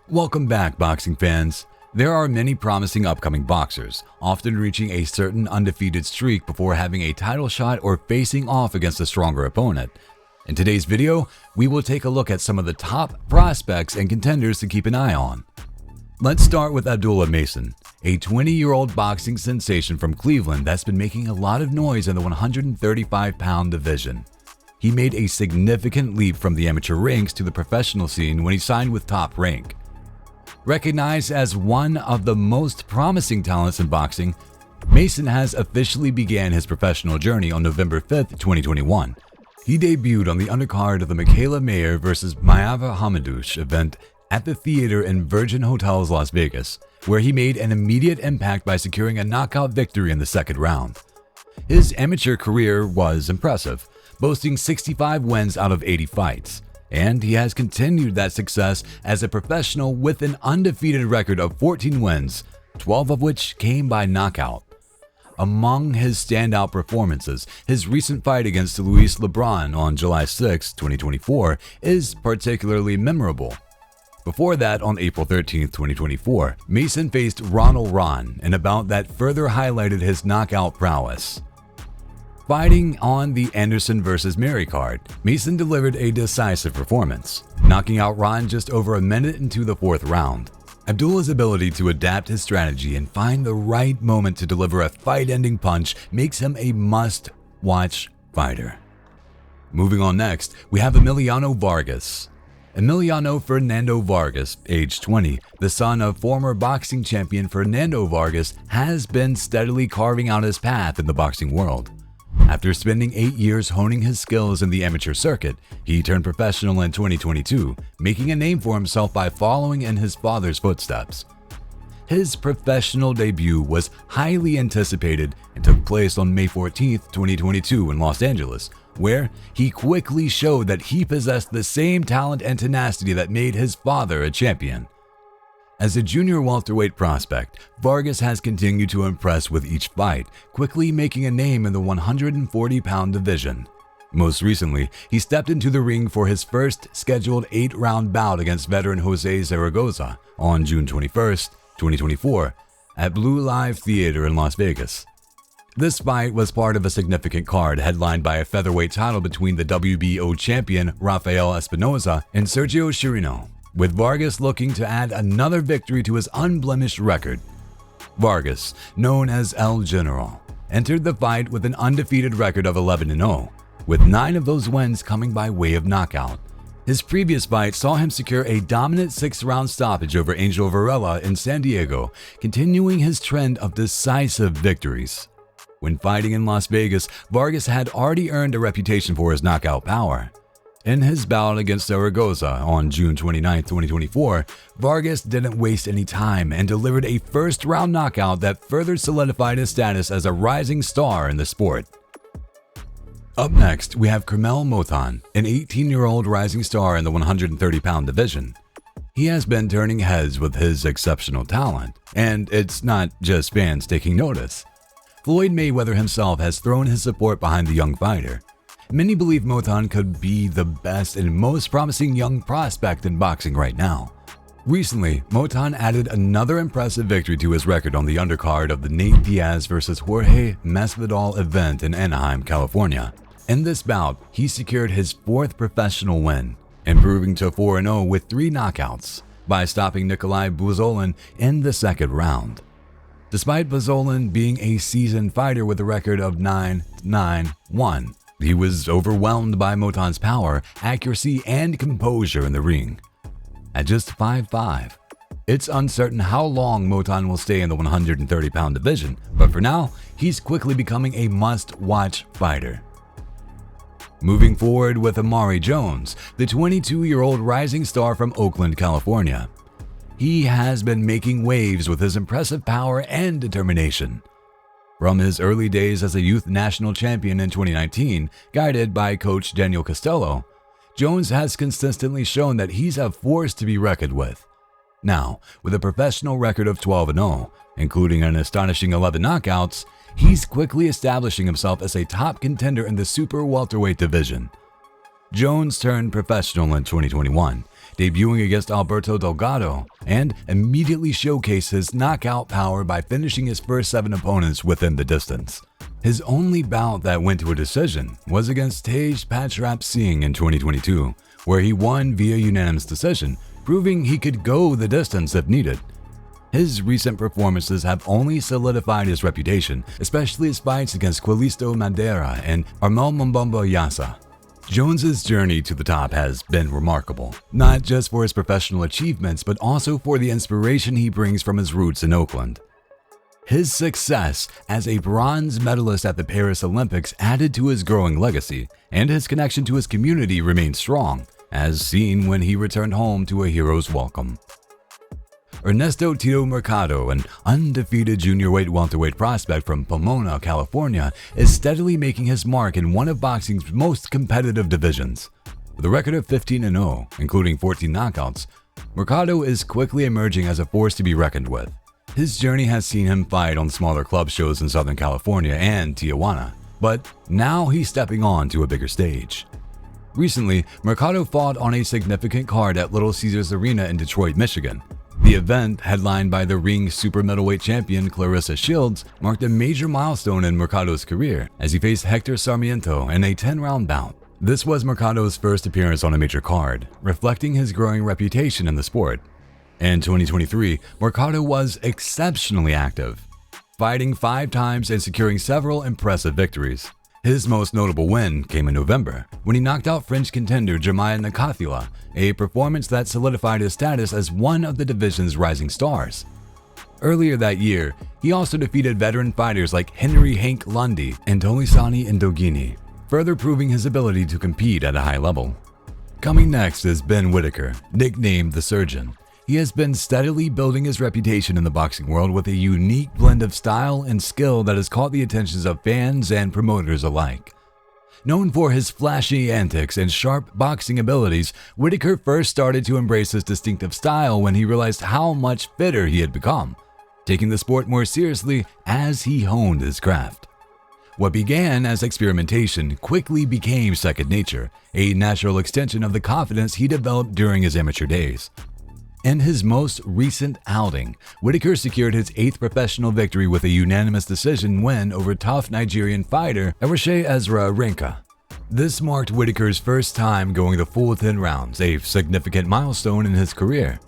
Welcome back, boxing fans. There are many promising upcoming boxers, often reaching a certain undefeated streak before having a title shot or facing off against a stronger opponent. In today's video, we will take a look at some of the top prospects and contenders to keep an eye on. Let's start with Abdullah Mason, a 20-year-old boxing sensation from Cleveland that's been making a lot of noise in the 135-pound division. He made a significant leap from the amateur ranks to the professional scene when he signed with Top Rank. Recognized as one of the most promising talents in boxing, Mason has officially began his professional journey on November 5th, 2021. He debuted on the undercard of the Michaela Mayer vs. Mayava Hamadouche event at the theater in Virgin Hotels, Las Vegas, where he made an immediate impact by securing a knockout victory in the second round. His amateur career was impressive, boasting 65 wins out of 80 fights. And he has continued that success as a professional with an undefeated record of 14 wins, 12 of which came by knockout. Among his standout performances, his recent fight against Luis Lebron on July 6, 2024 is particularly memorable. Before that, on April 13, 2024, Mason faced Ronald Ron in a bout that further highlighted his knockout prowess. Fighting on the Anderson vs. Mary card, Mason delivered a decisive performance, knocking out Ron just over a minute into the fourth round. Abdullah's ability to adapt his strategy and find the right moment to deliver a fight-ending punch makes him a must-watch fighter. Moving on next, we have Emiliano Vargas. Emiliano Fernando Vargas, age 20, the son of former boxing champion Fernando Vargas, has been steadily carving out his path in the boxing world. After spending 8 years honing his skills in the amateur circuit, he turned professional in 2022, making a name for himself by following in his father's footsteps. His professional debut was highly anticipated and took place on May 14, 2022 in Los Angeles, where he quickly showed that he possessed the same talent and tenacity that made his father a champion. As a junior welterweight prospect, Vargas has continued to impress with each fight, quickly making a name in the 140-pound division. Most recently, he stepped into the ring for his first scheduled 8-round bout against veteran Jose Zaragoza on June 21, 2024, at Blue Live Theater in Las Vegas. This fight was part of a significant card headlined by a featherweight title between the WBO champion Rafael Espinoza and Sergio Chirino, with Vargas looking to add another victory to his unblemished record. Vargas, known as El General, entered the fight with an undefeated record of 11-0, with 9 of those wins coming by way of knockout. His previous fight saw him secure a dominant 6-round stoppage over Angel Varela in San Diego, continuing his trend of decisive victories. When fighting in Las Vegas, Vargas had already earned a reputation for his knockout power. In his bout against Zaragoza on June 29, 2024, Vargas didn't waste any time and delivered a first-round knockout that further solidified his status as a rising star in the sport. Up next, we have Kermel Motan, an 18-year-old rising star in the 130-pound division. He has been turning heads with his exceptional talent, and it's not just fans taking notice. Floyd Mayweather himself has thrown his support behind the young fighter. Many believe Motan could be the best and most promising young prospect in boxing right now. Recently, Motan added another impressive victory to his record on the undercard of the Nate Diaz vs. Jorge Masvidal event in Anaheim, California. In this bout, he secured his 4th professional win, improving to 4-0 with 3 knockouts by stopping Nikolai Buzolin in the second round. Despite Buzolin being a seasoned fighter with a record of 9-9-1, he was overwhelmed by Motan's power, accuracy, and composure in the ring. At just 5'5", it's uncertain how long Motan will stay in the 130-pound division, but for now, he's quickly becoming a must-watch fighter. Moving forward with Amari Jones, the 22-year-old rising star from Oakland, California. He has been making waves with his impressive power and determination. From his early days as a youth national champion in 2019, guided by coach Daniel Costello, Jones has consistently shown that he's a force to be reckoned with. Now, with a professional record of 12-0, including an astonishing 11 knockouts, he's quickly establishing himself as a top contender in the super welterweight division. Jones turned professional in 2021, debuting against Alberto Delgado and immediately showcased his knockout power by finishing his first 7 opponents within the distance. His only bout that went to a decision was against Tej Pachrap Singh in 2022, where he won via unanimous decision, proving he could go the distance if needed. His recent performances have only solidified his reputation, especially his fights against Quilisto Madeira and Armel Mumbombo Yasa. Jones's journey to the top has been remarkable, not just for his professional achievements but also for the inspiration he brings from his roots in Oakland. His success as a bronze medalist at the Paris Olympics added to his growing legacy, and his connection to his community remained strong, as seen when he returned home to a hero's welcome. Ernesto Tito Mercado, an undefeated junior welterweight prospect from Pomona, California, is steadily making his mark in one of boxing's most competitive divisions. With a record of 15-0, including 14 knockouts, Mercado is quickly emerging as a force to be reckoned with. His journey has seen him fight on smaller club shows in Southern California and Tijuana, but now he's stepping on to a bigger stage. Recently, Mercado fought on a significant card at Little Caesars Arena in Detroit, Michigan. The event, headlined by the Ring super middleweight champion Clarissa Shields, marked a major milestone in Mercado's career as he faced Hector Sarmiento in a 10-round bout. This was Mercado's first appearance on a major card, reflecting his growing reputation in the sport. In 2023, Mercado was exceptionally active, fighting 5 times and securing several impressive victories. His most notable win came in November, when he knocked out French contender Jeremiah Nakathila, a performance that solidified his status as one of the division's rising stars. Earlier that year, he also defeated veteran fighters like Henry Hank Lundy and Tolisani Ndogini, further proving his ability to compete at a high level. Coming next is Ben Whittaker, nicknamed The Surgeon. He has been steadily building his reputation in the boxing world with a unique blend of style and skill that has caught the attentions of fans and promoters alike. Known for his flashy antics and sharp boxing abilities, Whittaker first started to embrace his distinctive style when he realized how much fitter he had become, taking the sport more seriously as he honed his craft. What began as experimentation quickly became second nature, a natural extension of the confidence he developed during his amateur days. In his most recent outing, Whittaker secured his 8th professional victory with a unanimous decision win over tough Nigerian fighter Ewuche Ezra Rinka. This marked Whittaker's first time going the full 10 rounds, a significant milestone in his career.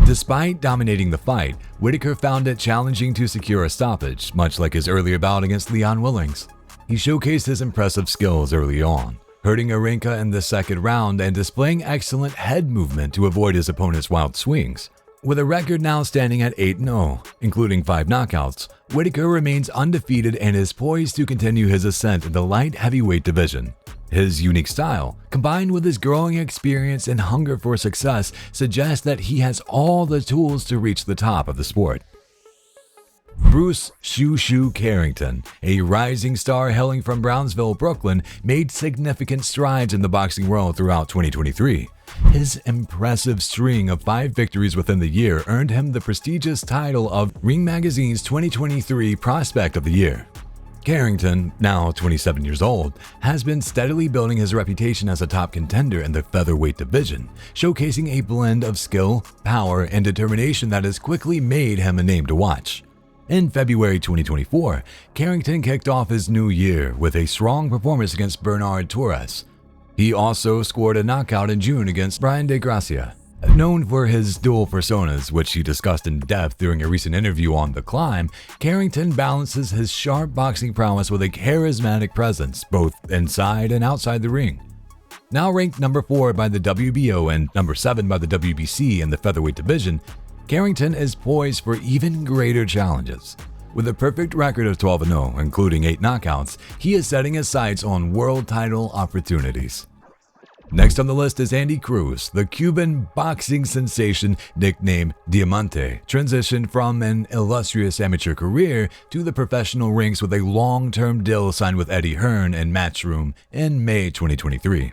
Despite dominating the fight, Whittaker found it challenging to secure a stoppage, much like his earlier bout against Leon Willings. He showcased his impressive skills early on, hurting Arinka in the second round and displaying excellent head movement to avoid his opponent's wild swings. With a record now standing at 8-0, including 5 knockouts, Whittaker remains undefeated and is poised to continue his ascent in the light heavyweight division. His unique style, combined with his growing experience and hunger for success, suggests that he has all the tools to reach the top of the sport. Bruce "Shoo Shoo" Carrington, a rising star hailing from Brownsville, Brooklyn, made significant strides in the boxing world throughout 2023. His impressive string of 5 victories within the year earned him the prestigious title of Ring Magazine's 2023 Prospect of the Year. Carrington, now 27 years old, has been steadily building his reputation as a top contender in the featherweight division, showcasing a blend of skill, power, and determination that has quickly made him a name to watch. In February 2024, Carrington kicked off his new year with a strong performance against Bernard Torres. He also scored a knockout in June against Brian De Gracia. Known for his dual personas, which he discussed in depth during a recent interview on The Climb, Carrington balances his sharp boxing prowess with a charismatic presence, both inside and outside the ring. Now ranked number 4 by the WBO and number 7 by the WBC in the featherweight division, Carrington is poised for even greater challenges. With a perfect record of 12-0, including 8 knockouts, he is setting his sights on world title opportunities. Next on the list is Andy Cruz, the Cuban boxing sensation nicknamed Diamante, transitioned from an illustrious amateur career to the professional ranks with a long-term deal signed with Eddie Hearn and Matchroom in May 2023.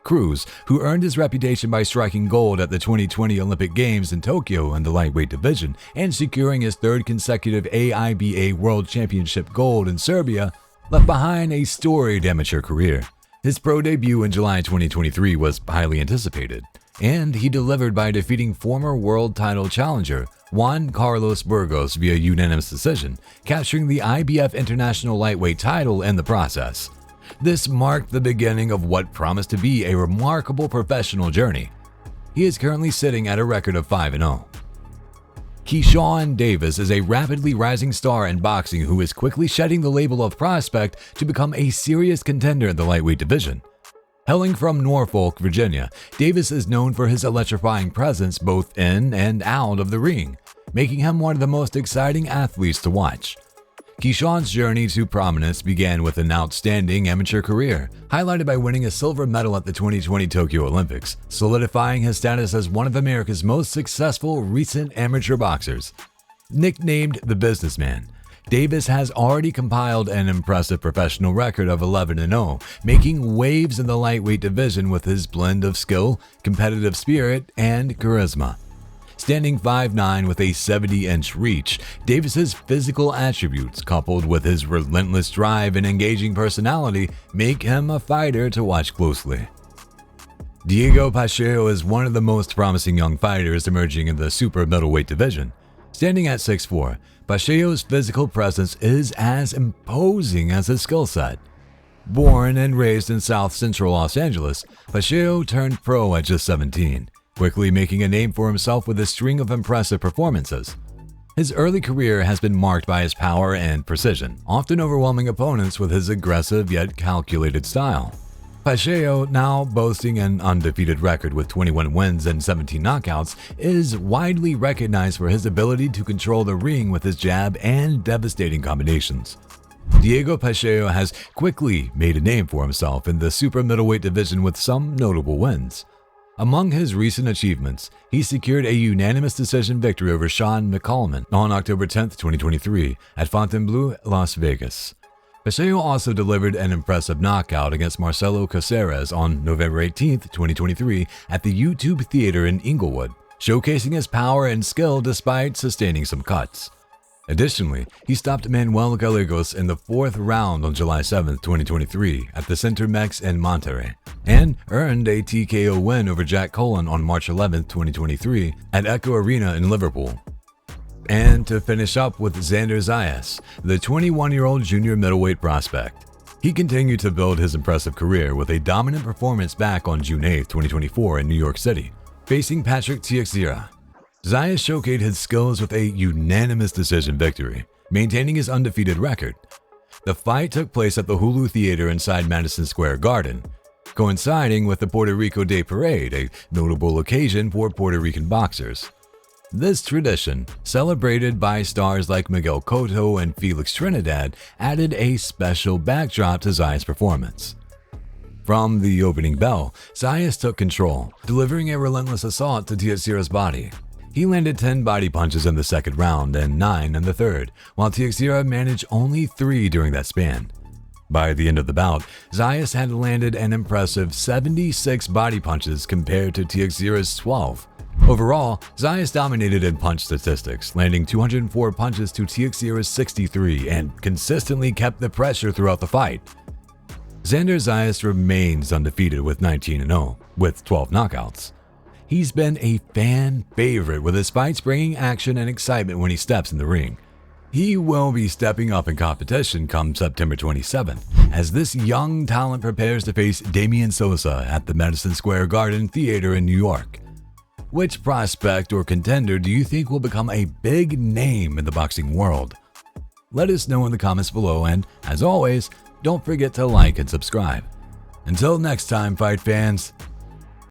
Cruz, who earned his reputation by striking gold at the 2020 Olympic Games in Tokyo in the lightweight division and securing his 3rd consecutive AIBA World Championship gold in Serbia, left behind a storied amateur career. His pro debut in July 2023 was highly anticipated. and he delivered by defeating former world title challenger Juan Carlos Burgos via unanimous decision, capturing the IBF International Lightweight title in the process. This marked the beginning of what promised to be a remarkable professional journey. He is currently sitting at a record of 5-0. Keyshawn Davis is a rapidly rising star in boxing who is quickly shedding the label of prospect to become a serious contender in the lightweight division. Hailing from Norfolk, Virginia, Davis is known for his electrifying presence both in and out of the ring, making him one of the most exciting athletes to watch. Keyshawn's journey to prominence began with an outstanding amateur career, highlighted by winning a silver medal at the 2020 Tokyo Olympics, solidifying his status as one of America's most successful recent amateur boxers. Nicknamed the Businessman, Davis has already compiled an impressive professional record of 11-0, making waves in the lightweight division with his blend of skill, competitive spirit, and charisma. Standing 5'9" with a 70-inch reach, Davis's physical attributes, coupled with his relentless drive and engaging personality, make him a fighter to watch closely. Diego Pacheco is one of the most promising young fighters emerging in the super middleweight division. Standing at 6'4", Pacheco's physical presence is as imposing as his skill set. Born and raised in South Central Los Angeles, Pacheco turned pro at just 17, quickly making a name for himself with a string of impressive performances. His early career has been marked by his power and precision, often overwhelming opponents with his aggressive yet calculated style. Pacheco, now boasting an undefeated record with 21 wins and 17 knockouts, is widely recognized for his ability to control the ring with his jab and devastating combinations. Diego Pacheco has quickly made a name for himself in the super middleweight division with some notable wins. Among his recent achievements, he secured a unanimous decision victory over Sean McCallman on October 10, 2023 at Fontainebleau, Las Vegas. Pacheco also delivered an impressive knockout against Marcelo Caceres on November 18, 2023 at the YouTube Theater in Inglewood, showcasing his power and skill despite sustaining some cuts. Additionally, he stopped Manuel Gallegos in the 4th round on July 7, 2023 at the Centermex in Monterrey, and earned a TKO win over Jack Cullen on March 11, 2023 at Echo Arena in Liverpool. And to finish up with Xander Zayas, the 21-year-old junior middleweight prospect. He continued to build his impressive career with a dominant performance back on June 8, 2024 in New York City, facing Patrick Teixeira. Zayas showcased his skills with a unanimous decision victory, maintaining his undefeated record. The fight took place at the Hulu Theater inside Madison Square Garden, coinciding with the Puerto Rico Day Parade, a notable occasion for Puerto Rican boxers. This tradition, celebrated by stars like Miguel Cotto and Felix Trinidad, added a special backdrop to Zayas' performance. From the opening bell, Zayas took control, delivering a relentless assault to Teixeira's body. He landed 10 body punches in the second round and 9 in the third, while Teixeira managed only 3 during that span. By the end of the bout, Zayas had landed an impressive 76 body punches compared to Teixeira's 12. Overall, Zayas dominated in punch statistics, landing 204 punches to Teixeira's 63 and consistently kept the pressure throughout the fight. Xander Zayas remains undefeated with 19-0, with 12 knockouts. He's been a fan favorite with his fights bringing action and excitement when he steps in the ring. He will be stepping up in competition come September 27th, as this young talent prepares to face Damian Sosa at the Madison Square Garden Theater in New York. Which prospect or contender do you think will become a big name in the boxing world? Let us know in the comments below, and as always, don't forget to like and subscribe. Until next time, fight fans,